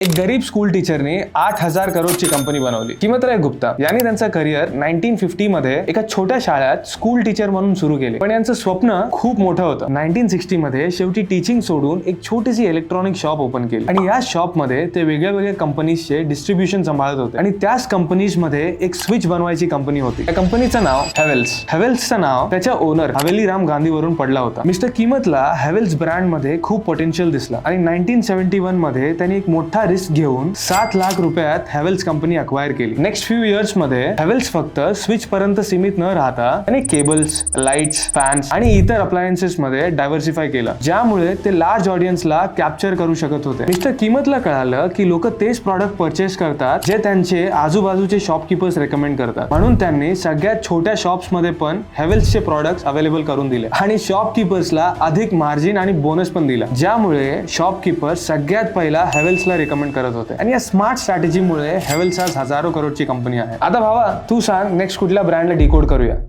एक गरीब school टीचरने 8,000 करोडची company बनवली. हिमतराय गुप्ता यांनी त्यांचं करिअर 1950 मध्ये एका छोट्या शाळेत स्कूल टीचर म्हणून सुरू केले. पण यांचं स्वप्न खूप मोठं होतं. 1960 मध्ये शेवटी टीचिंग सोडून एक छोटीशी इलेक्ट्रॉनिक शॉप ओपन केली आणि या शॉप मध्ये ते वेगळ्या वेगळ्या कंपनीजचे डिस्ट्रीब्युशन सांभाळत होते आणि त्याच कंपनीज मध्ये एक स्विच बनवायची कंपनी होती. त्या कंपनीचं नाव हॅवेल्स. हॅवेल्सचं नाव त्याच्या ओनर हवेली राम गांधी वरून पडला होता. मिस्टर किमतला हॅवेल्स ब्रँड मध्ये खूप पोटेन्शियल दिसला आणि 1971 मध्ये त्यांनी एक मोठा रिस्क घेऊन 7 लाख रुपयात हॅवेल्स कंपनी अक्वायर केली. नेक्स्ट फ्यू इयर्स मध्ये हॅवेल्स फक्त स्विच पर्यंत सीमित न राहता त्यांनी केबल्स, लाईट्स, फॅन्स आणि इतर अप्लायन्सेस मध्ये डायव्हर्सिफाय केलं, ज्यामुळे ते लार्ज ऑडियन्सला कॅप्चर करू शकत होते. मिस्टर किमतला कळालं की लोक तेच प्रॉडक्ट परचेस करतात जे त्यांचे आजूबाजूचे शॉपकीपर्स रेकमेंड करतात. म्हणून त्यांनी सगळ्यात छोट्या शॉप्स मध्ये पण हॅवेल्सचे प्रॉडक्ट्स अवेलेबल करून दिले आणि शॉपकीपर्सला अधिक मार्जिन आणि बोनस पण दिला, ज्यामुळे शॉपकीपर्स सगळ्यात पहिला हॅवेल्सला रेकमेंड करत होते. आणि या स्मार्ट स्ट्रॅटेजीमुळे हॅवेल्स आज हजारो करोडची कंपनी आहे. आता भावा, तू सांग नेक्स्ट कुठल्या ब्रँडला डिकोड करूया?